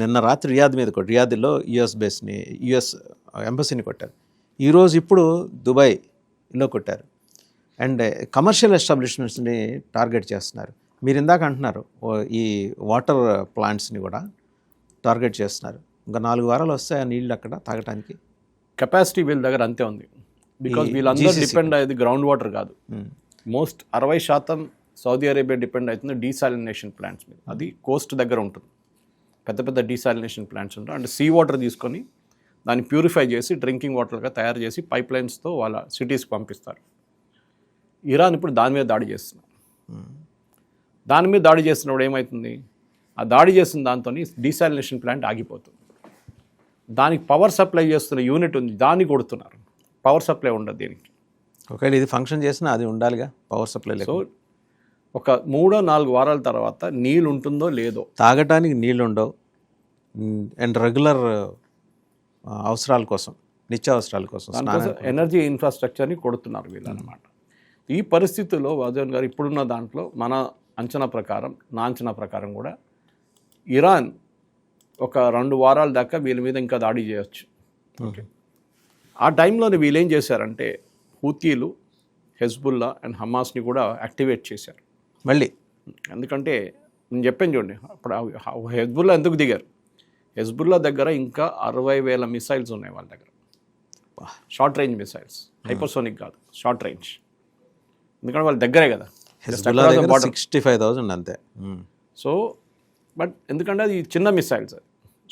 నిన్న రాత్రి రియాద్లో US బేస్ని US ఎంబసీని కొట్టారు. ఈరోజు ఇప్పుడు దుబాయ్లో కొట్టారు. అండ్ కమర్షియల్ ఎస్టాబ్లిష్మెంట్స్ని టార్గెట్ చేస్తున్నారు. మీరు ఇందాక అంటున్నారు ఈ వాటర్ ప్లాంట్స్ని కూడా టార్గెట్ చేస్తున్నారు. ఇంకా 4 వారాలు వస్తాయి ఆ నీళ్ళు అక్కడ తాగటానికి. కెపాసిటీ వీళ్ళ దగ్గర అంతే ఉంది. బికాజ్ వీళ్ళందరూ డిపెండ్ అయ్యేది గ్రౌండ్ వాటర్ కాదు. మోస్ట్ 60% సౌదీ అరేబియా డిపెండ్ అవుతుంది డీసాలినేషన్ ప్లాంట్స్ మీద. అది కోస్ట్ దగ్గర ఉంటుంది. పెద్ద పెద్ద డీసాలినేషన్ ప్లాంట్స్ ఉంటాయి. అంటే సీ వాటర్ తీసుకొని దాన్ని ప్యూరిఫై చేసి డ్రింకింగ్ వాటర్గా తయారు చేసి పైప్ లైన్స్తో వాళ్ళ సిటీస్కి పంపిస్తారు. ఇరాన్ ఇప్పుడు దాని మీద దాడి చేస్తున్నారు. దాని మీద దాడి చేస్తున్నప్పుడు ఏమవుతుంది, ఆ దాడి చేసిన దాంతో డీసాలినేషన్ ప్లాంట్ ఆగిపోతుంది. దానికి పవర్ సప్లై చేస్తున్న యూనిట్ ఉంది, దాన్ని కొడుతున్నారు. పవర్ సప్లై ఉండదు దీనికి. ఒకవేళ ఇది ఫంక్షన్ చేసినా అది ఉండాలిగా పవర్ సప్లై. సో ఒక 3-4 వారాల తర్వాత నీళ్ళు ఉంటుందో లేదో, తాగటానికి నీళ్ళు ఉండవు. అండ్ రెగ్యులర్ అవసరాల కోసం, నిత్యావసరాల కోసం ఎనర్జీ ఇన్ఫ్రాస్ట్రక్చర్ని కొడుతున్నారు వీళ్ళు అనమాట. ఈ పరిస్థితుల్లో వాజన్ గారు ఇప్పుడున్న దాంట్లో మన అంచనా ప్రకారం, నా అంచనా ప్రకారం కూడా ఇరాన్ ఒక 2 వారాల దాకా వీళ్ళ మీద ఇంకా దాడి చేయొచ్చు. ఓకే, ఆ టైంలోనే వీళ్ళు ఏం చేశారంటే హూతీలు, హెజ్బుల్లా అండ్ హమాస్ని కూడా యాక్టివేట్ చేశారు మళ్ళీ. ఎందుకంటే నేను చెప్పాను చూడండి, అప్పుడు హెజ్బుల్లా ఎందుకు దిగారు, హెజ్బుల్లా దగ్గర ఇంకా 60,000 మిసైల్స్ ఉన్నాయి వాళ్ళ దగ్గర. షార్ట్ రేంజ్ మిసైల్స్, హైపర్సోనిక్ కాదు, షార్ట్ రేంజ్. ఎందుకంటే వాళ్ళ దగ్గరే కదా, 65,000 అంతే. సో బట్ ఎందుకంటే అది చిన్న మిసైల్స్, అది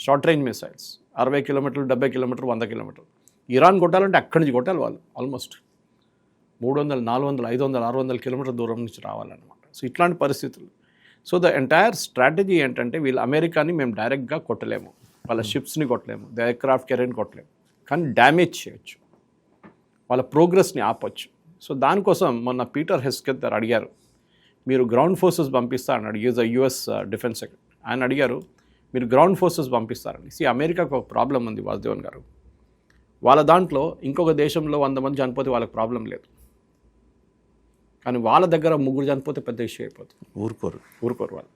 షార్ట్ రేంజ్ మిసైల్స్, 60 కిలోమీటర్లు, 70 కిలోమీటర్లు, 100 కిలోమీటర్లు. ఇరాన్ కొట్టాలంటే అక్కడి నుంచి కొట్టాలి వాళ్ళు. ఆల్మోస్ట్ 300, 400, 500, 600 కిలోమీటర్ల దూరం నుంచి రావాలన్నమాట. సో ఇట్లాంటి పరిస్థితులు. సో ద ఎంటైర్ స్ట్రాటజీ ఏంటంటే వీళ్ళు అమెరికాని మేము డైరెక్ట్గా కొట్టలేము, వాళ్ళ షిప్స్ని కొట్టలేము, ద ఎయిర్క్రాఫ్ట్ కెరీర్ని కొట్టలేము, కానీ డ్యామేజ్ చేయొచ్చు, వాళ్ళ ప్రోగ్రెస్ని ఆపొచ్చు. సో దానికోసం మొన్న పీటర్ హెస్కెత్ గారు అడిగారు, మీరు గ్రౌండ్ ఫోర్సెస్ పంపిస్తారని. Is US defence secretary. ఆయన అడిగారు, మీరు గ్రౌండ్ ఫోర్సెస్ పంపిస్తారని. అమెరికాకు ఒక ప్రాబ్లం ఉంది వాసుదేవన్ గారు, వాళ్ళ దాంట్లో ఇంకొక దేశంలో 100 మంది చనిపోతే వాళ్ళకి ప్రాబ్లం లేదు, కానీ వాళ్ళ దగ్గర 3 చనిపోతే పెద్ద ఇష్యూ అయిపోతుంది. ఊరుకోరు వాళ్ళు.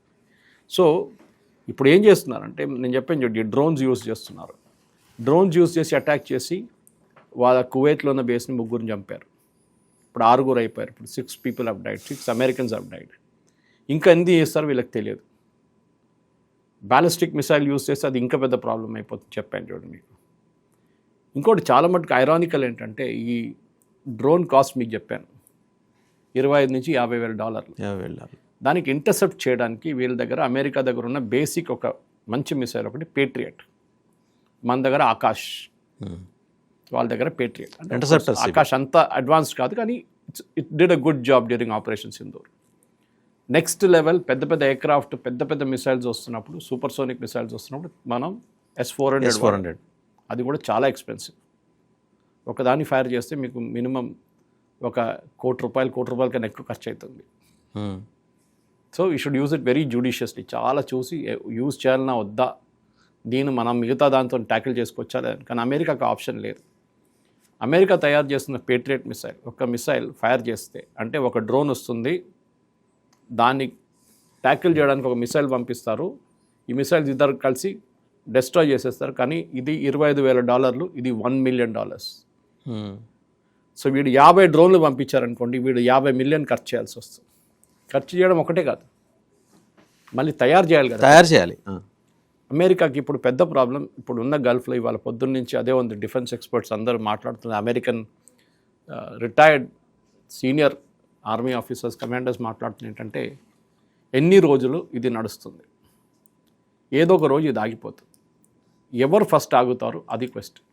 సో ఇప్పుడు ఏం చేస్తున్నారంటే నేను చెప్పాను చూడండి, డ్రోన్స్ యూస్ చేస్తున్నారు. డ్రోన్స్ యూస్ చేసి అటాక్ చేసి వాళ్ళ కువైట్లో ఉన్న బేస్ని 3 చంపారు. ఇప్పుడు 6 అయిపోయారు. ఇప్పుడు 6 people have died, 6 Americans have died. ఇంకా ఎందుకు చేస్తారు వీళ్ళకి తెలియదు. బ్యాలిస్టిక్ మిసైల్ యూస్ చేస్తే అది ఇంకా పెద్ద ప్రాబ్లం అయిపోతుంది, చెప్పాను చూడండి మీకు. ఇంకోటి చాలా మటుకు ఐరానికల్ ఏంటంటే ఈ డ్రోన్ కాస్ట్ మీకు చెప్పాను, $25,000-50,000. దానికి ఇంటర్సెప్ట్ చేయడానికి వీళ్ళ దగ్గర, అమెరికా దగ్గర ఉన్న బేసిక్ ఒక మంచి మిసైల్ ఒకటి పేట్రియట్, మన దగ్గర ఆకాష్, వాళ్ళ దగ్గర పేట్రియట్. అంటే ఆకాష్ అంత అడ్వాన్స్డ్ కాదు, కానీ it did a good job during operation Sindoor. Next level పెద్ద పెద్ద ఎయిర్క్రాఫ్ట్, పెద్ద పెద్ద మిసైల్స్ వస్తున్నప్పుడు, సూపర్సోనిక్ మిసైల్స్ వస్తున్నప్పుడు మనం S-400 అది కూడా చాలా ఎక్స్పెన్సివ్. ఒకదాన్ని ఫైర్ చేస్తే మీకు మినిమం ₹1 కోటి కన్నా ఎక్కువ ఖర్చు అవుతుంది. So you should use it very judiciously. చాలా చూసి యూజ్ చేయాలన్నా వద్దా, దీన్ని మనం మిగతా దాంతో ట్యాకిల్ చేసుకోవచ్చా, కానీ అమెరికాకు ఆప్షన్ లేదు. అమెరికా తయారు చేస్తున్న పేట్రియట్ మిసైల్, ఒక మిసైల్ ఫైర్ చేస్తే, అంటే ఒక డ్రోన్ వస్తుంది, దాన్ని ట్యాకిల్ చేయడానికి ఒక మిసైల్ పంపిస్తారు, ఈ మిసైల్స్ ఇద్దరు కలిసి డెస్ట్రాయ్ చేసేస్తారు. కానీ ఇది $25,000, ఇది $1 million. సో వీడు 50 డ్రోన్లు పంపించారనుకోండి, వీడు 50 million ఖర్చు చేయాల్సి వస్తుంది. ఖర్చు చేయడం ఒకటే కాదు, మళ్ళీ తయారు చేయాలి కదా, తయారు చేయాలి. అమెరికాకి ఇప్పుడు పెద్ద ప్రాబ్లం, ఇప్పుడు ఉన్న గల్ఫ్లో ఇవాళ పొద్దున్న నుంచి అదే ఉంది. డిఫెన్స్ ఎక్స్పర్ట్స్ అందరూ మాట్లాడుతున్నారు, American retired senior army officers, commanders మాట్లాడుతున్నారు ఏంటంటే, ఎన్ని రోజులు ఇది నడుస్తుంది, ఏదో ఒక రోజు ఇది ఆగిపోతుంది. ఎవరు ఫస్ట్ ఆగుతారు అది క్వశ్చన్.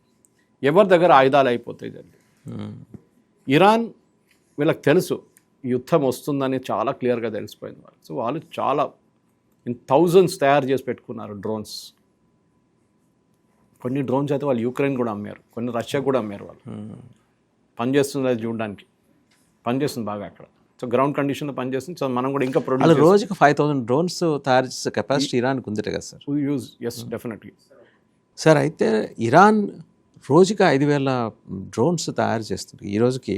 ఎవరి దగ్గర ఆయుధాలు అయిపోతాయి జరిగి. ఇరాన్ వీళ్ళకి తెలుసు యుద్ధం వస్తుందని చాలా క్లియర్గా తెలిసిపోయింది వాళ్ళు. సో వాళ్ళు చాలా thousands తయారు చేసి పెట్టుకున్నారు డ్రోన్స్. కొన్ని డ్రోన్స్ అయితే వాళ్ళు యుక్రెయిన్ కూడా అమ్మారు, కొన్ని రష్యా కూడా అమ్మారు. వాళ్ళు పనిచేస్తుంది, అది చూడడానికి పనిచేస్తుంది బాగా అక్కడ. సో గ్రౌండ్ కండిషన్లో పనిచేస్తుంది. సో మనం కూడా ఇంకా ప్రొడ్యూస్, రోజుకి 5,000 డ్రోన్స్ తయారు చేసే కెపాసిటీ ఇరాన్కి ఉంది కదా సార్? Yes definitely sir. అయితే ఇరాన్ రోజుకి 5,000 డ్రోన్స్ తయారు చేస్తుంది. ఈ రోజుకి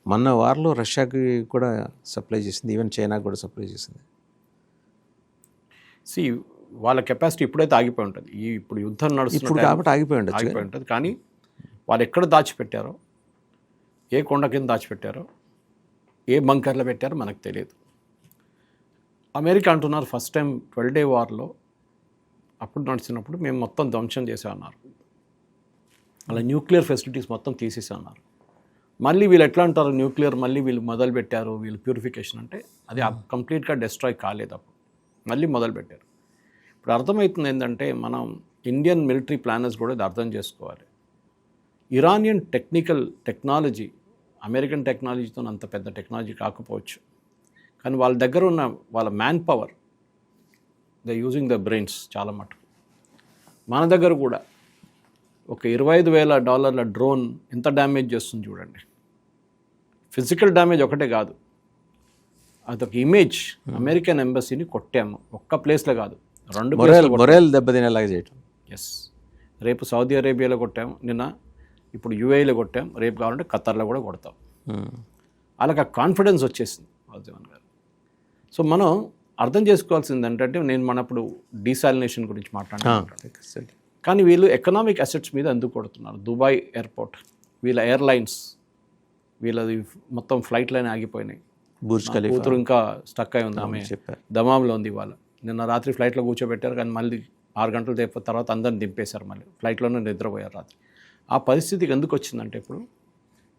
మొన్న వారంలో రష్యాకి కూడా సప్లై చేసింది, ఈవెన్ చైనాకి కూడా సప్లై చేసింది. వాళ్ళ కెపాసిటీ ఇప్పుడైతే ఆగిపోయి ఉంటుంది. ఇప్పుడు యుద్ధం ఇప్పుడు నడుస్తున్న కాబట్టి ఆగిపోయి ఉండొచ్చు. ఆగిపోయి ఉంటుంది. కానీ వాళ్ళు ఎక్కడ దాచిపెట్టారో, ఏ కొండ కింద దాచిపెట్టారో, ఏ బంకర్లో పెట్టారో మనకు తెలియదు. అమెరికా అంటున్నారు ఫస్ట్ టైం 12 Day వార్లో అప్పుడు నడిచినప్పుడు మేము మొత్తం ధ్వంసం చేసామన్నారు. అలా న్యూక్లియర్ ఫెసిలిటీస్ మొత్తం తీసేసామన్నారు. మళ్ళీ వీళ్ళు ఎట్లా అంటారు, న్యూక్లియర్ మళ్ళీ వీళ్ళు మొదలుపెట్టారు, వీళ్ళు ప్యూరిఫికేషన్ అంటే అది కంప్లీట్గా డిస్ట్రాయ్ కాలేదు. అప్పుడు మళ్ళీ మొదలుపెట్టారు. ఇప్పుడు అర్థమవుతుంది ఏంటంటే మనం ఇండియన్ మిలిటరీ ప్లానర్స్ కూడా ఇది అర్థం చేసుకోవాలి. ఇరానియన్ టెక్నాలజీ అమెరికన్ టెక్నాలజీతో అంత పెద్ద టెక్నాలజీ కాకపోవచ్చు, కానీ వాళ్ళ దగ్గర ఉన్న వాళ్ళ man power, the using the brains చాలా మటుకు. మన దగ్గర కూడా ఒక $25,000 డ్రోన్ ఎంత డ్యామేజ్ చేస్తుంది చూడండి. ఫిజికల్ డ్యామేజ్ ఒకటే కాదు, అదొక ఇమేజ్. అమెరికన్ ఎంబసీని కొట్టాము, ఒక్క ప్లేస్లో కాదు, 2 మొరేల్ దెబ్బతినేలాగా చేయటం. ఎస్, రేపు సౌదీ అరేబియాలో కొట్టాము, నిన్న ఇప్పుడు యూఏఈలో కొట్టాం, రేపు కావాలంటే ఖతర్లో కూడా కొడతాం. వాళ్ళకి ఆ కాన్ఫిడెన్స్ వచ్చేసింది వాసుదేవన్ గారు. సో మనం అర్థం చేసుకోవాల్సింది ఏంటంటే, నేను మనప్పుడు డీసాలినేషన్ గురించి మాట్లాడాను, కానీ వీళ్ళు ఎకనామిక్ అసెట్స్ మీద ఎందుకు కొడుతున్నారు? దుబాయ్ ఎయిర్పోర్ట్, వీళ్ళ ఎయిర్లైన్స్, వీళ్ళది మొత్తం ఫ్లైట్ లైన్ ఆగిపోయినాయి. బుర్జ్ ఖలీఫా కూతురు ఇంకా స్టక్ అయి ఉంది, ఆమె దమాంలో ఉంది. ఇవాళ నిన్న రాత్రి ఫ్లైట్లో కూర్చోబెట్టారు, కానీ మళ్ళీ 6 గంటల తర్వాత అందరిని దింపేశారు, మళ్ళీ ఫ్లైట్లోనే నిద్రపోయారు రాత్రి. ఆ పరిస్థితికి ఎందుకు వచ్చిందంటే, ఇప్పుడు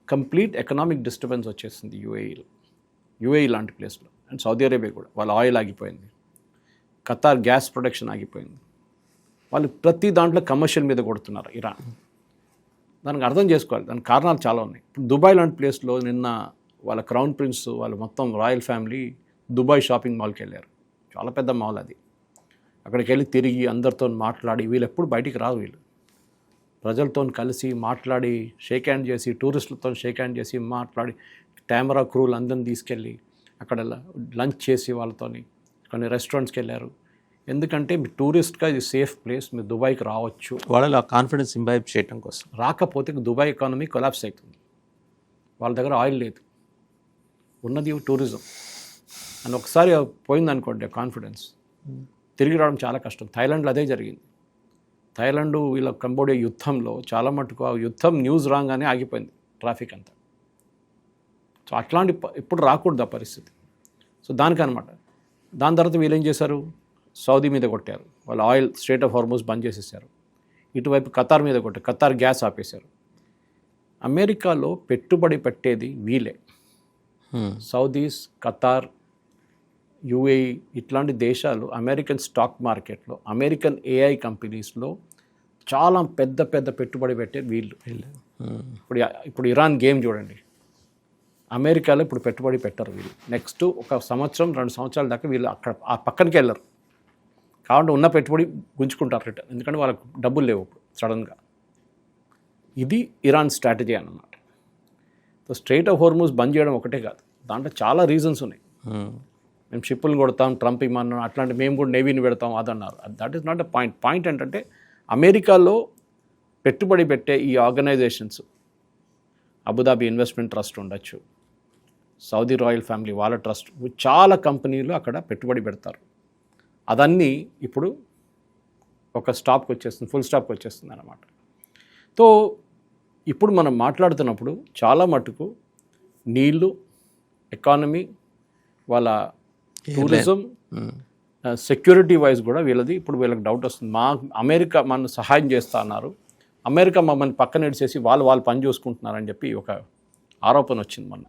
కంప్లీట్ ఎకనామిక్ డిస్టర్బెన్స్ వచ్చేసింది యూఏఈ లాంటి ప్లేస్లో. అండ్ సౌదీ అరేబియా కూడా వాళ్ళ ఆయిల్ ఆగిపోయింది, ఖతార్ గ్యాస్ ప్రొడక్షన్ ఆగిపోయింది. వాళ్ళు ప్రతి దాంట్లో కమర్షియల్ మీద కొడుతున్నారు ఇరాన్. దానికి అర్థం చేసుకోవాలి, దానికి కారణాలు చాలా ఉన్నాయి. ఇప్పుడు దుబాయ్ లాంటి ప్లేస్లో నిన్న వాళ్ళ క్రౌన్ ప్రిన్స్ వాళ్ళు మొత్తం రాయల్ ఫ్యామిలీ దుబాయ్ షాపింగ్ మాల్కి వెళ్ళారు. చాలా పెద్ద మాల్ అది. అక్కడికి వెళ్ళి తిరిగి అందరితో మాట్లాడి, వీళ్ళు ఎప్పుడు బయటికి రాదు, వీళ్ళు ప్రజలతో కలిసి మాట్లాడి, షేక్ హ్యాండ్ చేసి, టూరిస్టులతో షేక్ హ్యాండ్ చేసి మాట్లాడి, కెమెరా క్రూలు అందరిని తీసుకెళ్ళి అక్కడ లంచ్ చేసి వాళ్ళతోని కొన్ని రెస్టారెంట్స్కి వెళ్ళారు. ఎందుకంటే మీ టూరిస్ట్గా ఇది సేఫ్ ప్లేస్, మీరు దుబాయ్కి రావచ్చు. వాళ్ళలో కాన్ఫిడెన్స్ ఇంబైబ్ చేయడం కోసం. రాకపోతే దుబాయ్ ఎకానమీ కొలాప్స్ అవుతుంది. వాళ్ళ దగ్గర ఆయిల్ లేదు, ఉన్నది టూరిజం అని ఒకసారి పోయిందనుకోండి కాన్ఫిడెన్స్, తిరిగి రావడం చాలా కష్టం. థాయిలాండ్లో అదే జరిగింది. థాయిలాండ్ వీళ్ళ కంబోడియా యుద్ధంలో చాలా మటుకు ఆ యుద్ధం న్యూస్ రాగానే ఆగిపోయింది ట్రాఫిక్ అంతా. సో అట్లాంటి ఇప్పుడు రాకూడదు ఆ పరిస్థితి. సో దానికనమాట. దాని తర్వాత వీళ్ళు ఏం చేశారు, సౌదీ మీద కొట్టారు, వాళ్ళ ఆయిల్ స్ట్రైట్ ఆఫ్ హార్మోజ్ బంద్ చేసేసారు. ఇటువైపు ఖతార్ మీద కొట్టారు, ఖతార్ గ్యాస్ ఆపేశారు. అమెరికాలో పెట్టుబడి పెట్టేది వీళ్ళే. సౌదీస్, ఖతార్, యూఏఈ ఇట్లాంటి దేశాలు అమెరికన్ స్టాక్ మార్కెట్లో, అమెరికన్ ఏఐ కంపెనీస్లో చాలా పెద్ద పెట్టుబడి పెట్టేది వీళ్ళు. ఇప్పుడు ఇరాన్ గేమ్ చూడండి, అమెరికాలో ఇప్పుడు పెట్టుబడి పెట్టరు వీళ్ళు. నెక్స్ట్ 1 సంవత్సరం 2 సంవత్సరాల దాకా వీళ్ళు అక్కడ ఆ పక్కనకి వెళ్ళరు. కాబట్టి ఉన్న పెట్టుబడి గుంజుకుంటారు రిటర్న్, ఎందుకంటే వాళ్ళకు డబ్బులు లేవు ఇప్పుడు సడన్గా. ఇది ఇరాన్ స్ట్రాటజీ అన్నమాట. సో స్ట్రైట్ ఆఫ్ హార్మోజ్ బంద్ చేయడం ఒకటే కాదు, దాంట్లో చాలా రీజన్స్ ఉన్నాయి. మేము షిప్పులను కొడతాం, ట్రంప్ ఇమ్మన్నాం, అట్లాంటి మేము కూడా నేవీని పెడతాం అదన్నారు. That is not the point. Point ఏంటంటే అమెరికాలో పెట్టుబడి పెట్టే ఈ ఆర్గనైజేషన్స్, అబుదాబి ఇన్వెస్ట్మెంట్ ట్రస్ట్ ఉండొచ్చు, సౌదీ రాయల్ ఫ్యామిలీ వాళ్ళ ట్రస్ట్, చాలా కంపెనీలు అక్కడ పెట్టుబడి పెడతారు. అదన్నీ ఇప్పుడు ఒక స్టాప్కి వచ్చేస్తుంది, ఫుల్ స్టాప్కి వచ్చేస్తుంది అన్నమాట. సో ఇప్పుడు మనం మాట్లాడుతున్నప్పుడు చాలా మటుకు నీళ్ళు, ఎకానమీ, వాళ్ళ టూరిజం, సెక్యూరిటీ వైజ్ కూడా వీళ్ళది ఇప్పుడు వీళ్ళకి డౌట్ వస్తుంది. అమెరికా మన సహాయం చేస్తా అన్నారు, అమెరికా మమ్మల్ని పక్కన ఎడిసేసి వాళ్ళు పని చూసుకుంటున్నారని చెప్పి ఒక ఆరోపణ వచ్చింది మొన్న.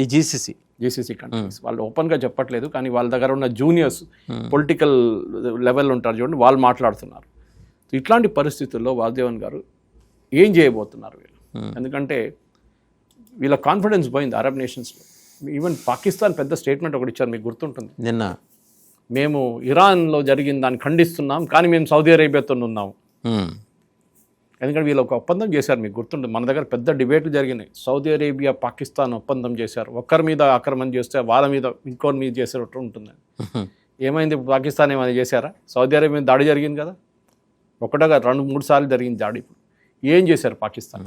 ఈ జీసీసీ కంట్రీస్ వాళ్ళు ఓపెన్గా చెప్పట్లేదు, కానీ వాళ్ళ దగ్గర ఉన్న జూనియర్స్ పొలిటికల్ లెవెల్ ఉంటారు చూడండి, వాళ్ళు మాట్లాడుతున్నారు. ఇట్లాంటి పరిస్థితుల్లో వాసుదేవన్ గారు ఏం చేయబోతున్నారు వీళ్ళు? ఎందుకంటే వీళ్ళ కాన్ఫిడెన్స్ పోయింది అరబ్ నేషన్స్లో. ఈవెన్ పాకిస్తాన్ పెద్ద స్టేట్మెంట్ ఒకటి ఇచ్చారు, మీకు గుర్తుంటుంది, నిన్న మేము ఇరాన్లో జరిగిన దాన్ని ఖండిస్తున్నాం, కానీ మేము సౌదీ అరేబియాతో ఉన్నాము. ఎందుకంటే వీళ్ళు ఒక ఒప్పందం చేశారు, మీకు గుర్తుంటుంది, మన దగ్గర పెద్ద డిబేట్లు జరిగినాయి. సౌదీ అరేబియా పాకిస్తాన్ ఒప్పందం చేశారు, ఒక్కరి మీద ఆక్రమణ చేస్తే వాళ్ళ మీద ఇంకోరి మీద చేసేటట్టు ఉంటుంది. ఏమైంది, పాకిస్తాన్ ఏమైనా చేశారా? సౌదీ అరేబియా మీద దాడి జరిగింది కదా, ఒకటగా 2-3 సార్లు జరిగింది దాడి. ఇప్పుడు ఏం చేశారు పాకిస్తాన్?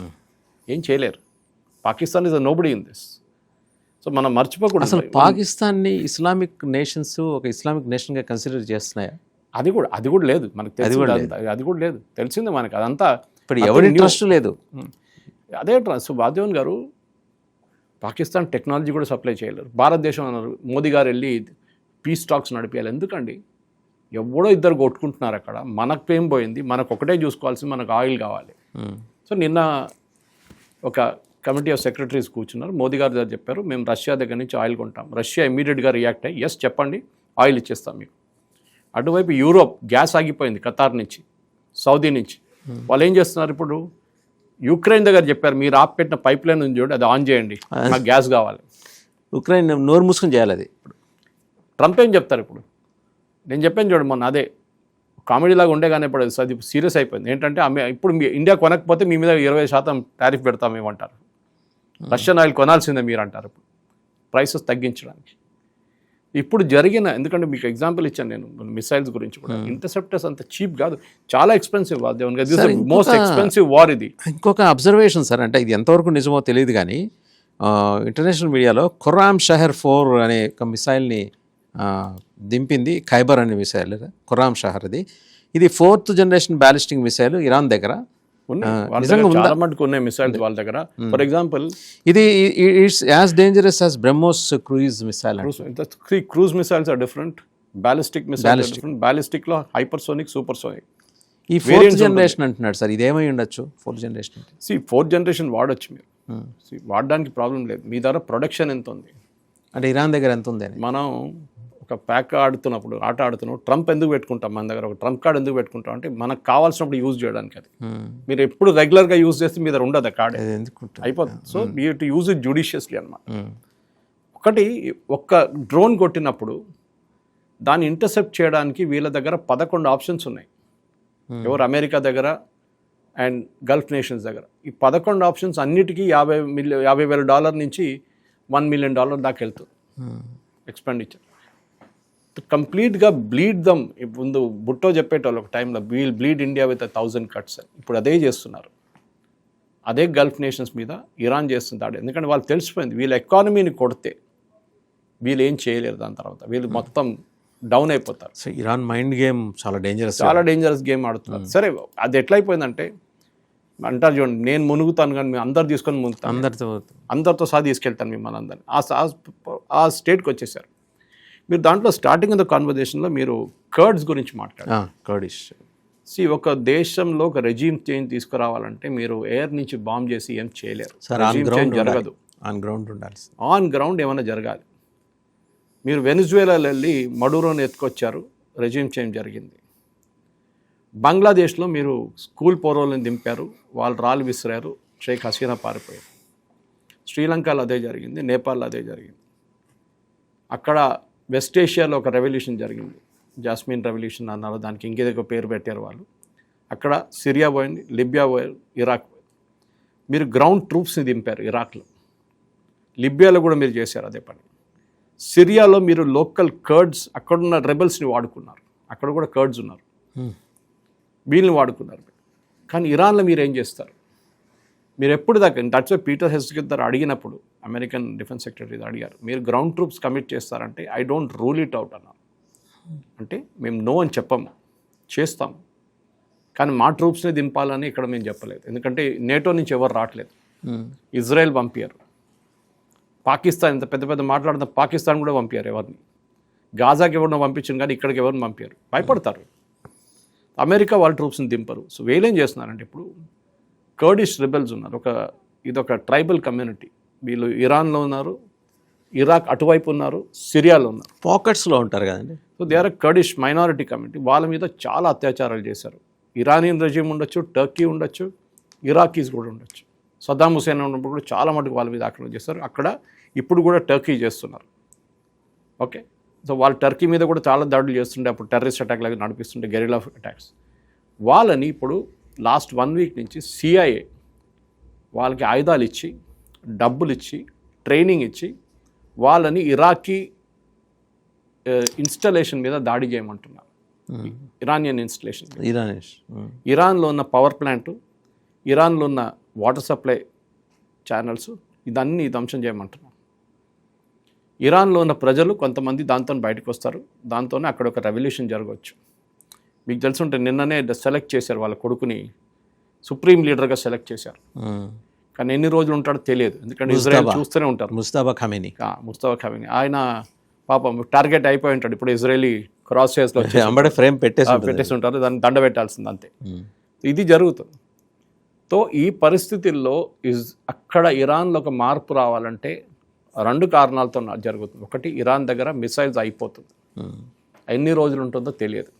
ఏం చేయలేరు. Pakistan is a nobody in this. So మనం మర్చిపోకూడదు. అసలు పాకిస్తాన్ని ఇస్లామిక్ నేషన్స్ ఒక ఇస్లామిక్ నేషన్గా కన్సిడర్ చేస్తున్నాయా? అది కూడా లేదు మనకు తెలిసింది, అది కూడా లేదు, తెలిసింది మనకు అదంతా. ఇప్పుడు ఎవరి ఇంట్రెస్ట్ లేదు. అదే సో వాదేవన్ గారు పాకిస్తాన్ టెక్నాలజీ కూడా సప్లై చేయలేరు. భారతదేశం అన్నారు, మోదీ గారు వెళ్ళి పీస్ టాక్స్ నడిపేయాలి. ఎందుకండి? ఎవడో ఇద్దరు కొట్టుకుంటున్నారు అక్కడ, మనకు ఏం పోయింది, మనకు ఒకటే చూసుకోవాల్సింది, మనకు ఆయిల్ కావాలి. సో నిన్న ఒక కమిటీ ఆఫ్ సెక్రటరీస్ కూర్చున్నారు, మోదీ గారు దగ్గర చెప్పారు, మేము రష్యా దగ్గర నుంచి ఆయిల్ కొంటాం. రష్యా ఇమీడియట్గా రియాక్ట్ అయ్యి ఎస్ చెప్పండి, ఆయిల్ ఇచ్చేస్తాం మీకు. అటువైపు యూరోప్ గ్యాస్ ఆగిపోయింది, ఖతార్ నుంచి, సౌదీ నుంచి. వాళ్ళు ఏం చేస్తున్నారు ఇప్పుడు? యుక్రెయిన్ దగ్గర చెప్పారు, మీరు ఆపెట్టిన పైప్ లైన్ ఉంది చూడండి, అది ఆన్ చేయండి, నాకు గ్యాస్ కావాలి. ఉక్రెయిన్ నోరు మూసుకొని చేయాలి అది. ట్రంప్ ఏం చెప్తారు ఇప్పుడు? నేను చెప్పాను చూడండి మొన్న, అదే కామెడీ లాగా ఉండే కానీ ఇప్పుడు అది సీరియస్ అయిపోయింది. ఏంటంటే ఇప్పుడు మీ ఇండియా కొనకపోతే మీ మీద 20% టారిఫ్ పెడతాం ఏమంటారు, రష్యన్ ఆయిల్ కొనాల్సిందే మీరు అంటారు ఇప్పుడు, ప్రైసెస్ తగ్గించడానికి. ఇప్పుడు జరిగిన, ఎందుకంటే మీకు ఎగ్జాంపుల్ ఇచ్చాను నేను మిసైల్స్ గురించి కూడా, ఇంటర్సెప్టర్స్ అంత చీప్ కాదు, చాలా ఎక్స్పెన్సివ్. మోస్ట్ ఎక్స్పెన్సివ్ వార్ ఇది. ఇంకొక అబ్జర్వేషన్ సార్, అంటే ఇది ఎంతవరకు నిజమో తెలియదు కానీ ఇంటర్నేషనల్ మీడియాలో ఖుర్రామ్ షహర్ 4 అనే ఒక మిసైల్ని దింపింది, ఖైబర్ అనే మిసైల్, ఖుర్రామ్ షహర్. ఇది 4th generation ballistic missile Iran దగ్గర. చాలా మటుకు ఉన్నాయి మిసైల్స్ వాళ్ళ దగ్గర. ఫర్ ఎగ్జాంపుల్ ఇది it's as dangerous as BrahMos cruise missile. Cruise missiles are different, ballistic missiles different. Ballistic లో హైపర్సోనిక్, సూపర్సోనిక్. ఈ 4th జనరేషన్ అంటున్నాడు సార్, ఇదేమై ఉండొచ్చు 4th జనరేషన్? 4th జనరేషన్ వాడచ్చు మీరు, వాడడానికి ప్రాబ్లం లేదు. మీ దగ్గర ప్రొడక్షన్ ఎంత ఉంది అంటే ఇరాన్ దగ్గర ఎంత ఉంది? మనం ఒక ప్యాక్ ఆట ఆడుతున్నాం, ట్రంప్ ఎందుకు పెట్టుకుంటాం మన దగ్గర, ఒక ట్రంప్ కార్డ్ ఎందుకు పెట్టుకుంటాం అంటే మనకు కావాల్సినప్పుడు యూజ్ చేయడానికి. అది మీరు ఎప్పుడు రెగ్యులర్గా యూజ్ చేస్తే మీ దగ్గర ఉండదు, ఆ కార్డ్ అయిపోతుంది. So you to use it judiciously అన్నమాట. ఒకటి, ఒక్క డ్రోన్ కొట్టినప్పుడు దాన్ని ఇంటర్సెప్ట్ చేయడానికి వీళ్ళ దగ్గర 11 ఆప్షన్స్ ఉన్నాయి. ఎవరు? అమెరికా దగ్గర అండ్ గల్ఫ్ నేషన్స్ దగ్గర. ఈ 11 ఆప్షన్స్ అన్నిటికీ $50,000 నుంచి $1 million దాకా వెళ్తుంది ఎక్స్పెండిచర్. కంప్లీట్గా బ్లీడ్ దమ్. ముందు బుట్టో చెప్పేటోళ్ళు ఒక టైంలో, we'll bleed India with 1,000 cuts అని. ఇప్పుడు అదే చేస్తున్నారు, అదే గల్ఫ్ నేషన్స్ మీద ఇరాన్ చేస్తుంది. ఎందుకంటే వాళ్ళు తెలిసిపోయింది, వీళ్ళ ఎకానమీని కొడితే వీళ్ళు ఏం చేయలేరు, దాని తర్వాత వీళ్ళు మొత్తం డౌన్ అయిపోతారు. సో ఇరాన్ మైండ్ గేమ్ చాలా డేంజరస్ గేమ్ ఆడుతున్నారు. సరే, అది ఎట్లయిపోయిందంటే అంటారు చూడండి, నేను మునుగుతాను కానీ మేము అందరు తీసుకొని మునుగుతాను, అందరితో సహా తీసుకెళ్తాను మిమ్మల్ని అందరినీ, ఆ స్టేట్కి వచ్చేసారు. మీరు దాంట్లో స్టార్టింగ్ ఆఫ్ ద కాన్వర్జేషన్లో మీరు కర్డ్స్ గురించి మాట్లాడారు. ఒక దేశంలో ఒక రెజీమ్ చేంజ్ తీసుకురావాలంటే మీరు ఎయిర్ నుంచి బాంబ్ చేసి ఏం చేయలేరు, జరగదు. ఆన్ గ్రౌండ్ ఏమైనా జరగాలి. మీరు వెనిజువేలాలో వెళ్ళి మడూరోని ఎత్తుకొచ్చారు, రెజీమ్ చేంజ్ జరిగింది. బంగ్లాదేశ్లో మీరు స్కూల్ పోరోళ్ళని దింపారు, వాళ్ళు రాళ్ళు విసిరారు, షేక్ హసీనా పారిపోయారు. శ్రీలంకలో అదే జరిగింది, నేపాల్లో అదే జరిగింది. అక్కడ వెస్ట్ ఏషియాలో ఒక రెవల్యూషన్ జరిగింది, జాస్మిన్ రెవల్యూషన్ అన్నారు, దానికి ఇంకేదో పేరు పెట్టారు వాళ్ళు. అక్కడ సిరియా పోయింది, లిబియా పోయారు, ఇరాక్ పోయింది. మీరు గ్రౌండ్ ట్రూప్స్ని దింపారు ఇరాక్లో, లిబియాలో కూడా మీరు చేశారు అదే పని. సిరియాలో మీరు లోకల్ కర్డ్స్, అక్కడున్న రెబల్స్ని వాడుకున్నారు, అక్కడ కూడా కర్డ్స్ ఉన్నారు, వీళ్ళని వాడుకున్నారు. కానీ ఇరాన్లో మీరు ఏం చేస్తారు? మీరు ఎప్పుడు దాకా దట్స్ పీటర్ హెస్గర్ అడిగినప్పుడు అమెరికన్ డిఫెన్స్ సెక్రటరీ అడిగారు, మీరు గ్రౌండ్ ట్రూప్స్ కమిట్ చేస్తారంటే I don't rule it out అన్నారు. అంటే మేము నో అని చెప్పము, చేస్తాము, కానీ మా ట్రూప్స్ని దింపాలని ఇక్కడ మేము చెప్పలేదు. ఎందుకంటే నేటో నుంచి ఎవరు రావట్లేదు, ఇజ్రాయెల్ పంపారు, పాకిస్తాన్ ఇంత పెద్ద పెద్ద మాట్లాడుతున్న పాకిస్తాన్ కూడా పంపారు ఎవరిని, గాజాకి ఎవరినో పంపించారు కానీ ఇక్కడికి ఎవరిని పంపారు, భయపడతారు. అమెరికా వాళ్ళ ట్రూప్స్ని దింపరు. సో వీళ్ళేం చేస్తున్నారంటే ఇప్పుడు కర్డిష్ రిబెల్స్ ఉన్నారు, ఇదొక ట్రైబల్ కమ్యూనిటీ, వీళ్ళు ఇరాన్లో ఉన్నారు, ఇరాక్ అటువైపు ఉన్నారు, సిరియాలో ఉన్నారు, పాకెట్స్లో ఉంటారు కదండి. So they are Kurdish minority community. వాళ్ళ మీద చాలా అత్యాచారాలు చేశారు. ఇరానియన్ రెజ్యూమ్ ఉండొచ్చు, టర్కీ ఉండొచ్చు, ఇరాకీస్ కూడా ఉండొచ్చు. సద్దాం హుసేన్ ఉన్నప్పుడు కూడా చాలా మటుకు వాళ్ళ మీద ఆక్రమణ చేస్తారు. అక్కడ ఇప్పుడు కూడా టర్కీ చేస్తున్నారు. ఓకే, సో వాళ్ళు టర్కీ మీద కూడా చాలా దాడులు చేస్తుంటే, అప్పుడు టెర్రరిస్ట్ అటాక్ లాగా నడిపిస్తుంటే, గెరిలా అటాక్స్. వాళ్ళని ఇప్పుడు లాస్ట్ 1 week నుంచి CIA వాళ్ళకి ఆయుధాలు ఇచ్చి, డబ్బులు ఇచ్చి, ట్రైనింగ్ ఇచ్చి, వాళ్ళని ఇరాకీ ఇన్స్టాలేషన్ మీద దాడి చేయమంటున్నారు. ఇరానియన్ ఇన్స్టాలేషన్, ఇరాన్లో ఉన్న పవర్ ప్లాంట్, ఇరాన్లో ఉన్న వాటర్ సప్లై ఛానల్స్, ఇదన్నీ ధ్వంసం చేయమంటున్నారు. ఇరాన్లో ఉన్న ప్రజలు కొంతమంది దాంతో బయటకు వస్తారు, దాంతోనే అక్కడ ఒక రెవల్యూషన్ జరగవచ్చు. మీకు తెలుసుంటే నిన్ననే సెలెక్ట్ చేశారు వాళ్ళ కొడుకుని సుప్రీం లీడర్గా సెలెక్ట్ చేశారు. కానీ ఎన్ని రోజులు ఉంటాడో తెలియదు, ఎందుకంటే ఇజ్రాయెల్ చూస్తూనే ఉంటారు. ముస్తఫా ఖమీనీ ఆయన పాపం టార్గెట్ అయిపోయి ఉంటాడు. ఇప్పుడు ఇజ్రాయలీ క్రాస్ చేస్లో అంబడే ఫ్రేమ్ పెట్టేసి ఉంటారు, దాన్ని దండ పెట్టాల్సింది అంతే. ఇది జరుగుతుంది. సో ఈ పరిస్థితుల్లో అక్కడ ఇరాన్లో ఒక మార్పు రావాలంటే 2 కారణాలతో జరుగుతుంది. ఒకటి, ఇరాన్ దగ్గర మిసైల్స్ అయిపోతుంది, ఎన్ని రోజులు ఉంటుందో తెలియదు.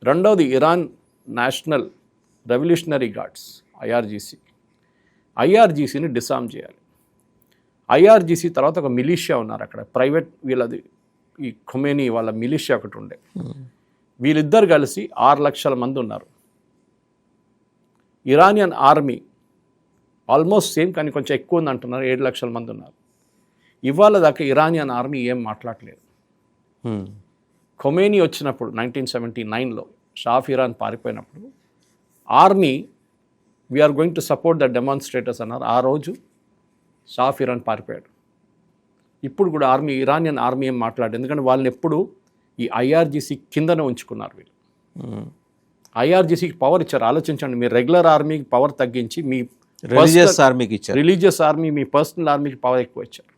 రెండవది, ఇరాన్ నేషనల్ రెవల్యూషనరీ గార్డ్స్ ఐఆర్జీసీని డిసామ్ చేయాలి. ఐఆర్జీసీ తర్వాత ఒక మిలిషియా ఉన్నారు అక్కడ, ప్రైవేట్ వీళ్ళది, ఈ ఖొమేనీ వాళ్ళ మిలిషియా ఒకటి ఉండే. వీళ్ళిద్దరు కలిసి 6 లక్షల మంది ఉన్నారు. ఇరానియన్ ఆర్మీ ఆల్మోస్ట్ సేమ్, కానీ కొంచెం ఎక్కువ ఉంది అంటున్నారు, 7 లక్షల మంది ఉన్నారు. ఇవాళ దాకా ఇరానియన్ ఆర్మీ ఏం మాట్లాడలేదు. ఖొమేనీ వచ్చినప్పుడు 1979లో షా ఆఫ్ ఇరాన్ పారిపోయినప్పుడు army we are going to support the demonstrators అన్నారు. ఆ రోజు షా ఆఫ్ ఇరాన్ పారిపోయాడు. ఇప్పుడు కూడా ఇరానియన్ ఆర్మీ ఏం మాట్లాడదు, ఎందుకంటే వాళ్ళని ఎప్పుడు ఈ ఐఆర్జీసీ కిందనే ఉంచుకున్నారు వీళ్ళు. ఐఆర్జీసీకి పవర్ ఇచ్చారు. ఆలోచించండి, మీరు రెగ్యులర్ ఆర్మీకి పవర్ తగ్గించి మీ రిలీజియస్ ఆర్మీ, మీ పర్సనల్ ఆర్మీకి పవర్ ఎక్కువ ఇచ్చారు.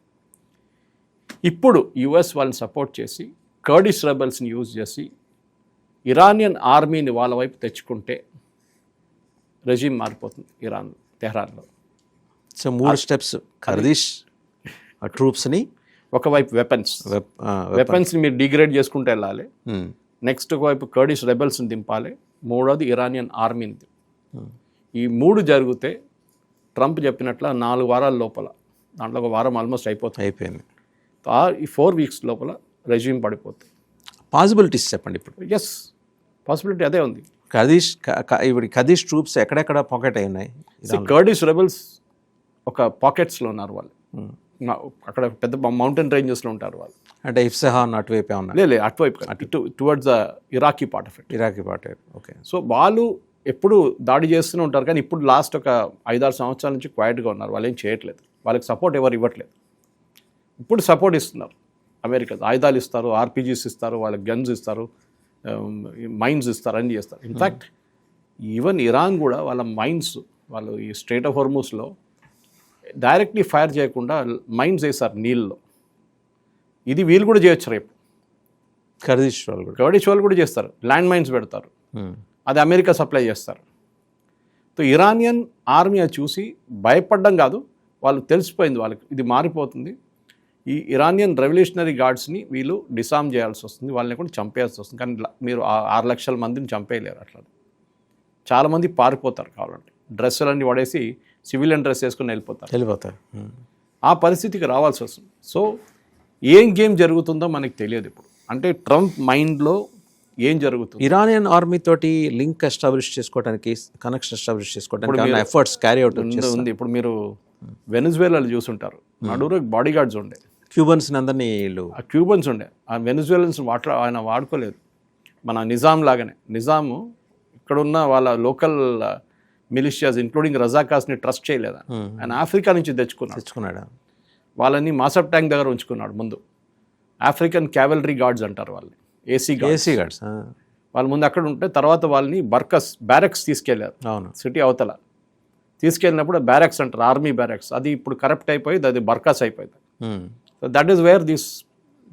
ఇప్పుడు యుఎస్ వాళ్ళని సపోర్ట్ చేసి కర్డిష్ రెబల్స్ని యూజ్ చేసి ఇరానియన్ ఆర్మీని వాళ్ళ వైపు తెచ్చుకుంటే రెజీమ్ మారిపోతుంది ఇరాన్, తెహ్రాన్లో. సో 3 స్టెప్స్, కర్దిష్ ట్రూప్స్ని ఒకవైపు వెపన్స్ని మీరు డిగ్రేడ్ చేసుకుంటూ వెళ్ళాలి. నెక్స్ట్ ఒకవైపు కర్డిష్ రెబల్స్ని దింపాలి. మూడోది ఇరానియన్ ఆర్మీని. ఈ 3 జరిగితే ట్రంప్ చెప్పినట్ల 4 వారాల లోపల, దాంట్లో 1 వారం ఆల్మోస్ట్ అయిపోయింది. ఈ 4 వీక్స్ లోపల రెజ్యూమ్ పడిపోతుంది. పాసిబిలిటీస్ చెప్పండి ఇప్పుడు. ఎస్, పాసిబిలిటీ అదే ఉంది. కర్దిష్ ట్రూప్స్ ఎక్కడెక్కడ పాకెట్ అయినాయి? కర్డిష్ రెబల్స్ ఒక పాకెట్స్లో ఉన్నారు వాళ్ళు. అక్కడ పెద్ద మౌంటైన్ రేంజెస్లో ఉంటారు వాళ్ళు. అంటే ఇఫ్సహాన్ అటువైపు లేదు, అటువైపు towards the Iraqi part of it. Okay. So వాళ్ళు ఎప్పుడు దాడి చేస్తూనే ఉంటారు, కానీ ఇప్పుడు లాస్ట్ ఒక 5-6 సంవత్సరాల నుంచి క్వైట్గా ఉన్నారు. వాళ్ళు ఏం చేయట్లేదు, వాళ్ళకి సపోర్ట్ ఎవరు ఇవ్వట్లేదు. ఇప్పుడు సపోర్ట్ ఇస్తున్నారు. అమెరికా ఆయుధాలు ఇస్తారు, ఆర్పీజీస్ ఇస్తారు, వాళ్ళకి గన్స్ ఇస్తారు, మైన్స్ ఇస్తారు, అన్నీ చేస్తారు. ఇన్ఫ్యాక్ట్ ఈవెన్ ఇరాన్ కూడా వాళ్ళ మైన్స్, వాళ్ళు ఈ స్ట్రైట్ ఆఫ్ హోర్ముజ్లో డైరెక్ట్లీ ఫైర్ చేయకుండా మైన్స్ వేస్తారు నీళ్ళలో. ఇది వీళ్ళు కూడా చేయొచ్చు రేపు. కర్దిష్ వాళ్ళు కూడా చేస్తారు, ల్యాండ్ మైన్స్ పెడతారు, అది అమెరికా సప్లై చేస్తారు. సో ఇరానియన్ ఆర్మీ అది చూసి భయపడడం కాదు, వాళ్ళు తెలిసిపోయింది వాళ్ళకి ఇది మారిపోతుంది. ఈ ఇరానియన్ రెవల్యూషనరీ గార్డ్స్ని వీళ్ళు డిసామ్ చేయాల్సి వస్తుంది, వాళ్ళని కూడా చంపేయాల్సి వస్తుంది. కానీ మీరు 6 లక్షల మందిని చంపేయలేరు. అట్లా చాలామంది పారిపోతారు, కావాలంటే డ్రెస్సులన్నీ పడేసి సివిలియన్ డ్రెస్ వేసుకుని వెళ్ళిపోతారు. ఆ పరిస్థితికి రావాల్సి వస్తుంది. సో ఏం గేమ్ జరుగుతుందో మనకి తెలియదు ఇప్పుడు. అంటే ట్రంప్ మైండ్లో ఏం జరుగుతుంది? ఇరానియన్ ఆర్మీ తోటి లింక్ ఎస్టాబ్లిష్ చేసుకోవడానికి, కనెక్షన్ ఎస్టాబ్లిష్ చేసుకోవడానికి ఎఫర్ట్స్ క్యారీ అవుట్ ఉంది. ఇప్పుడు మీరు వెనిజువేలాలో చూసుంటారు, నడురు బాడీ గార్డ్స్ ఉండే, క్యూబన్స్ అందరినీ క్యూబన్స్ ఉండే. ఆ వెనిజువేలన్స్ ఆయన వాడుకోలేదు. మన నిజాం లాగానే, నిజాము ఇక్కడున్న వాళ్ళ లోకల్ మిలిషియాస్ ఇంక్లూడింగ్ రజాకాస్ని ట్రస్ట్ చేయలేదు. ఆయన ఆఫ్రికా నుంచి తెచ్చుకున్నాడు. వాళ్ళని మాసప్ ట్యాంక్ దగ్గర ఉంచుకున్నాడు ముందు. ఆఫ్రికన్ క్యావెలరీ గార్డ్స్ అంటారు వాళ్ళని, ఏసీ గార్డ్స్. వాళ్ళ ముందు అక్కడ ఉంటే తర్వాత వాళ్ళని బ్యారక్స్ తీసుకెళ్లారు. సిటీ అవతల తీసుకెళ్ళినప్పుడు బ్యారక్స్ అంటారు, ఆర్మీ బ్యారక్స్. అది ఇప్పుడు కరప్ట్ అయిపోయి అది బర్కాస్ అయిపోయింది. So that is where this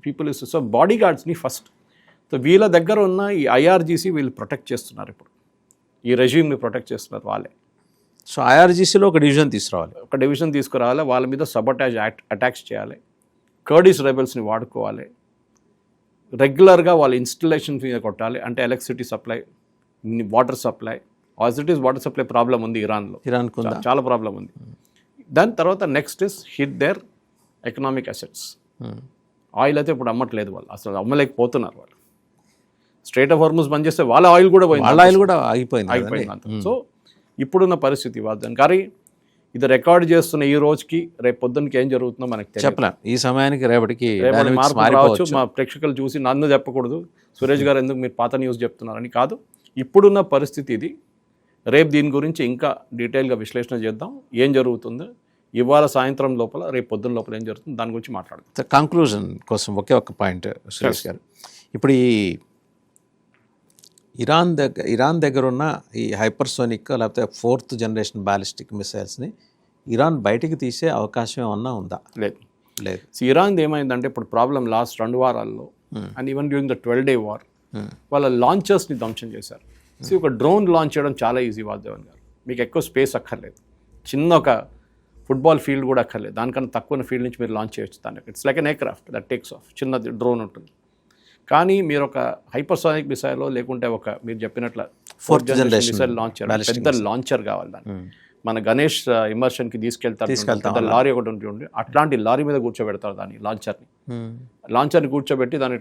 people is. So body గార్డ్స్ని ఫస్ట్, సో వీళ్ళ దగ్గర ఉన్న ఈ ఐఆర్జీసీ వీళ్ళు ప్రొటెక్ట్ చేస్తున్నారు. ఇప్పుడు ఈ రెజ్యూమ్ని ప్రొటెక్ట్ చేస్తున్నారు వాళ్ళే. సో ఐఆర్జీసీలో ఒక డివిజన్ తీసుకురావాలి, వాళ్ళ మీద సబటాజ్ అటాక్స్ చేయాలి, కర్డిష్ రెబల్స్ని వాడుకోవాలి, రెగ్యులర్గా వాళ్ళ ఇన్స్టలేషన్స్ మీద కొట్టాలి. అంటే electricity supply, water supply, water supply problem ఉంది ఇరాన్లో, చాలా ప్రాబ్లం ఉంది. దాని తర్వాత next is hit there economic assets. Oil అయితే ఇప్పుడు అమ్మట్లేదు, వాళ్ళు అసలు అమ్మలేకపోతున్నారు. వాళ్ళు స్ట్రైట్ ఆఫ్ హార్ముజ్ బంద్ చేస్తే వాళ్ళ ఆయిల్ కూడా ఆగిపోయింది. సో ఇప్పుడున్న పరిస్థితి వాళ్ళని. కానీ ఇది రికార్డ్ చేస్తున్న ఈ రోజుకి రేపు పొద్దున్నకి ఏం జరుగుతుందో మనకి చెప్పలేం. ఈ సమయానికి రేపటికి రావచ్చు. మా ప్రేక్షకులు చూసి నన్ను చెప్పకూడదు, సురేష్ గారు ఎందుకు మీరు పాత న్యూస్ చెప్తున్నారని కాదు. ఇప్పుడున్న పరిస్థితి ఇది. రేపు దీని గురించి ఇంకా డీటెయిల్గా విశ్లేషణ చేద్దాం. ఏం జరుగుతుందో ఇవాళ సాయంత్రం లోపల, రేపు పొద్దున్న లోపల ఏం జరుగుతుంది దాని గురించి మాట్లాడదాం. కంక్లూజన్ కోసం ఒకే ఒక పాయింట్ సురేష్ గారు. ఇప్పుడు ఇరాన్ దగ్గర ఉన్న ఈ హైపర్సోనిక్ లేకపోతే 4th జనరేషన్ బ్యాలిస్టిక్ మిసైల్స్ని ఇరాన్ బయటికి తీసే అవకాశం ఏమన్నా ఉందా? లేదు. లేదు. ఇరాన్ ఏమైందంటే ఇప్పుడు ప్రాబ్లం లాస్ట్ 2 వారాల్లో and even during the 12-day war వాళ్ళ లాంచర్స్ని ధ్వంసం చేశారు. ఒక డ్రోన్ లాంచ్ చేయడం చాలా ఈజీ వాసుదేవన్ గారు. మీకు ఎక్కువ స్పేస్ అక్కర్లేదు, చిన్న ఒక ఫుట్బాల్ ఫీల్డ్ కూడా అక్కర్లేదు, దానికన్నా తక్కువ ఫీల్డ్ నుంచి మీరు లాంచ్ చేయొచ్చు. దాన్ని it's like an aircraft that takes of, చిన్నది డ్రోన్ ఉంటుంది. కానీ మీరు ఒక హైపర్సోనిక్ మిసైల్ లేకుంటే ఒక మీరు చెప్పినట్ల 4th జనరేషన్ మిసైల్ లాంచ్ చేయడం పెద్ద లాంచర్ కావాలి. దాన్ని మన గణేష్ ఇమర్షన్కి తీసుకెళ్తారు, పెద్ద లారీ ఒకటి ఉంటుంది, అట్లాంటి లారీ మీద కూర్చోబెడతారు దాన్ని లాంచర్ని కూర్చోబెట్టి దాన్ని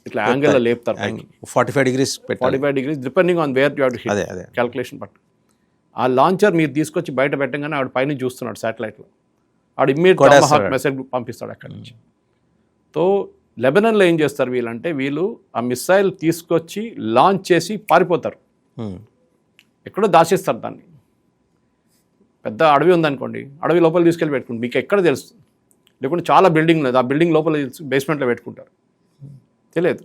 ఇట్లా యాంగిల్లో లేపుతారు 45 degrees 45 degrees depending on where you have to hit calculation. But ఆ లాంచర్ మీరు తీసుకొచ్చి బయట పెట్టగానే ఆవిడ పైన చూస్తున్నాడు శాటిలైట్లో, ఆవిడ ఇమ్మీడియట్ మెసేజ్ పంపిస్తాడు అక్కడి నుంచి. తో లెబనాన్లో ఏం చేస్తారు వీళ్ళంటే, వీళ్ళు ఆ మిసైల్ తీసుకొచ్చి లాంచ్ చేసి పారిపోతారు, ఎక్కడో దాచేస్తారు దాన్ని. పెద్ద అడవి ఉందనుకోండి, అడవి లోపల తీసుకెళ్ళి పెట్టుకుంటారు, మీకు ఎక్కడ తెలుస్తుంది. లేకుంటే చాలా బిల్డింగ్ లేదు, ఆ బిల్డింగ్ లోపల బేస్మెంట్లో పెట్టుకుంటారు, తెలియదు.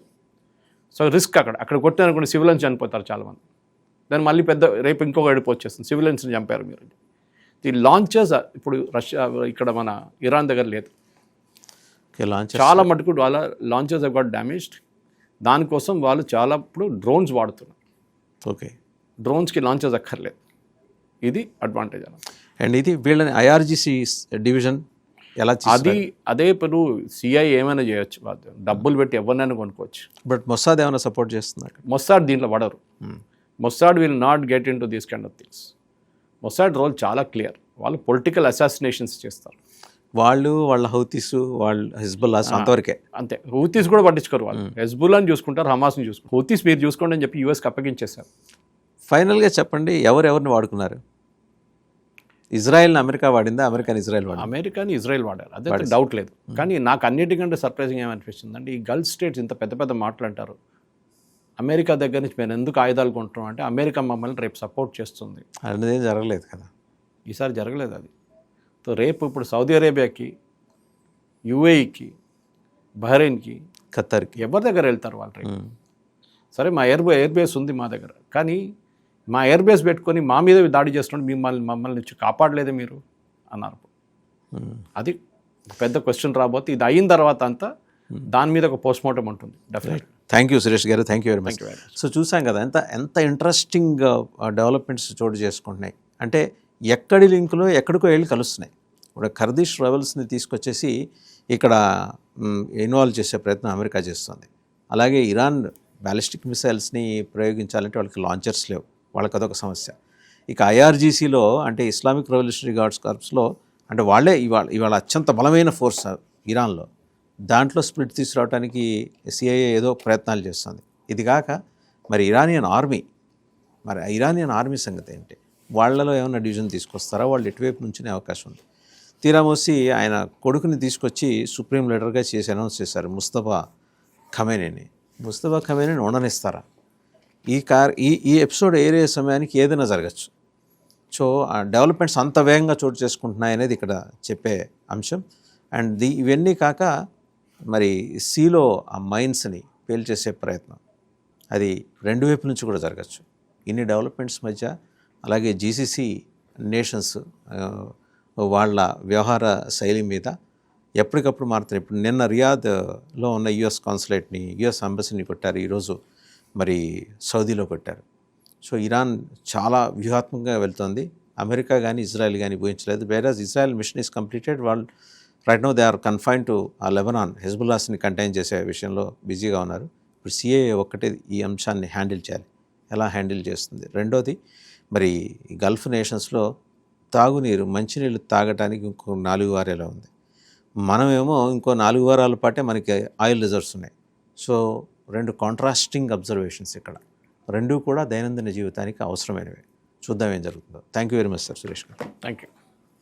సో రిస్క్ అక్కడ కొట్టారనుకోండి సివిలియన్స్ చనిపోతారు చాలామంది. దాన్ని మళ్ళీ పెద్ద రేపు ఇంకొక ఎడుపు వచ్చేస్తుంది, సివిలియన్స్ని చంపారు మీరు. ఈ లాంచర్స్ ఇప్పుడు రష్యా ఇక్కడ మన ఇరాన్ దగ్గర లేదు, చాలా మటుకు వాళ్ళ లాంచర్స్ హవ్ గాట్ డ్యామేజ్డ్. దానికోసం వాళ్ళు చాలా ఇప్పుడు డ్రోన్స్ వాడుతున్నారు. ఓకే, డ్రోన్స్కి లాంచర్స్ అక్కర్లేదు, ఇది అడ్వాంటేజ్ అన్న. అండ్ ఇది వీళ్ళని ఐఆర్జీసీ డివిజన్ ఎలా అదే ఇప్పుడు సిఐ ఏమైనా చేయొచ్చు, డబ్బులు పెట్టి ఎవరినైనా కొనుక్కోవచ్చు. బట్ మొసాద్ ఏమైనా సపోర్ట్ చేస్తున్నారు? మొసాద్ దీంట్లో పడరు. Mossad will not get into these kind of things. Mossad role చాలా క్లియర్, వాళ్ళు పొలిటికల్ అసాసినేషన్స్ చేస్తారు. వాళ్ళ హౌతీస్, వాళ్ళు హిజ్బుల్లాస్ అంతవరకే, అంతే. హౌతీస్ కూడా పట్టించుకోరు వాళ్ళు, హెజ్బుల్లాని చూసుకుంటారు, హమాస్ని చూసుకుంటారు. హౌతీస్ మీరు చూసుకోండి అని చెప్పి యూఎస్కి అప్పగించేశారు. ఫైనల్గా చెప్పండి, ఎవరిని వాడుకున్నారు? ఇజ్రాయెల్ని అమెరికా వాడిందా, అమెరికాని ఇజ్రాయెల్ వాడింది? అమెరికాని ఇజ్రాయెల్ వాడారు, అదే డౌట్ లేదు. కానీ నాకు అన్నిటికంటే సర్ప్రైజింగ్ ఏమనిపిస్తుంది అంటే, ఈ గల్ఫ్ స్టేట్స్ ఇంత పెద్ద పెద్ద మాటలు అంటారు, అమెరికా దగ్గర నుంచి మేము ఎందుకు ఆయుధాలు కొంటున్నాం అంటే, అమెరికా మమ్మల్ని రేపు సపోర్ట్ చేస్తుంది అనేది ఏం జరగలేదు కదా, ఈసారి జరగలేదు అది. సో రేపు ఇప్పుడు సౌదీ అరేబియాకి, యుఏఈకి, బహ్రెయిన్కి, ఖత్తర్కి ఎవరి దగ్గర వెళ్తారు వాళ్ళు రేపు? సరే మా ఎయిర్ బేస్ ఉంది మా దగ్గర, కానీ మా ఎయిర్ బేస్ పెట్టుకొని మా మీద దాడి చేస్తుంటే మమ్మల్ని నుంచి కాపాడలేదే మీరు అన్నారు. అది పెద్ద క్వశ్చన్ రాబోతే. ఇది అయిన తర్వాత అంతా దాని మీద ఒక పోస్ట్ మార్టం ఉంటుంది డెఫినెట్. థ్యాంక్ యూ సురేష్ గారు, thank you very much. So చూసాం కదా ఎంత ఇంట్రెస్టింగ్ డెవలప్మెంట్స్ చోటు చేసుకుంటున్నాయి. అంటే ఎక్కడి లింకులో ఎక్కడికో వెళ్ళి కలుస్తున్నాయి. ఇప్పుడు కర్దిష్ రెబల్స్ని తీసుకొచ్చేసి ఇక్కడ ఇన్వాల్వ్ చేసే ప్రయత్నం అమెరికా చేస్తుంది. అలాగే ఇరాన్ బ్యాలిస్టిక్ మిసైల్స్ని ప్రయోగించాలంటే వాళ్ళకి లాంచర్స్ లేవు, వాళ్ళకి అదొక సమస్య. ఇక ఐఆర్జీసీలో అంటే ఇస్లామిక్ రెవల్యూషనరీ గార్డ్స్ కార్ప్స్లో అంటే వాళ్ళే ఇవాళ అత్యంత బలమైన ఫోర్స్ ఇరాన్లో, దాంట్లో స్ప్లిట్ తీసుకురావడానికి సిఐఏ ఏదో ప్రయత్నాలు చేస్తుంది. ఇది కాక మరి ఇరానియన్ ఆర్మీ సంగతి ఏంటి? వాళ్ళలో ఏమైనా డివిజన్ తీసుకొస్తారా? వాళ్ళు ఎటువైపు నుంచినే అవకాశం ఉంది. తీరామోసి ఆయన కొడుకుని తీసుకొచ్చి సుప్రీం లీడర్గా చేసి అనౌన్స్ చేశారు, ముస్తఫా ఖమేనీని ఉండనిస్తారా? ఈ ఎపిసోడ్ ఏరే సమయానికి ఏదైనా జరగచ్చు. సో ఆ డెవలప్మెంట్స్ అంత వేగంగా చోటు చేసుకుంటున్నాయనేది ఇక్కడ చెప్పే అంశం. అండ్ ఇవన్నీ కాక మరి సీలో ఆ మైన్స్ని పేల్చేసే ప్రయత్నం అది రెండు వైపు నుంచి కూడా జరగచ్చు. ఇన్ని డెవలప్మెంట్స్ మధ్య అలాగే జీసీసీ నేషన్స్ వాళ్ళ వ్యవహార శైలి మీద ఎప్పటికప్పుడు మారుతున్నాయి. ఇప్పుడు నిన్న రియాద్లో ఉన్న యుఎస్ కాన్సులేట్ని, యుఎస్ అంబసీని కొట్టారు, ఈరోజు మరి సౌదీలో కొట్టారు. సో ఇరాన్ చాలా వ్యూహాత్మకంగా వెళ్తుంది. అమెరికా కానీ ఇజ్రాయెల్ కానీ ఊహించలేదు. వేరేజ్ ఇజ్రాయెల్ మిషన్ ఈస్ కంప్లీటెడ్. వాళ్ళు right now they are confine to Lebanon, హెజ్బుల్లాస్ని కంటైన్ చేసే విషయంలో బిజీగా ఉన్నారు. ఇప్పుడు సిఏఏ ఒక్కటే ఈ అంశాన్ని హ్యాండిల్ చేయాలి, ఎలా హ్యాండిల్ చేస్తుంది. రెండోది మరి గల్ఫ్ నేషన్స్లో తాగునీరు, మంచినీళ్ళు తాగటానికి ఇంకో 4 వారాలు ఉంది. మనమేమో ఇంకో 4 వారాల పాటే మనకి ఆయిల్ రిజర్వ్స్ ఉన్నాయి. సో రెండు కాంట్రాస్టింగ్ అబ్జర్వేషన్స్ ఇక్కడ, రెండూ కూడా దైనందిన జీవితానికి అవసరమైనవి. చూద్దాం ఏం జరుగుతుందో. Thank you very much sir Suresh గారు. Thank you.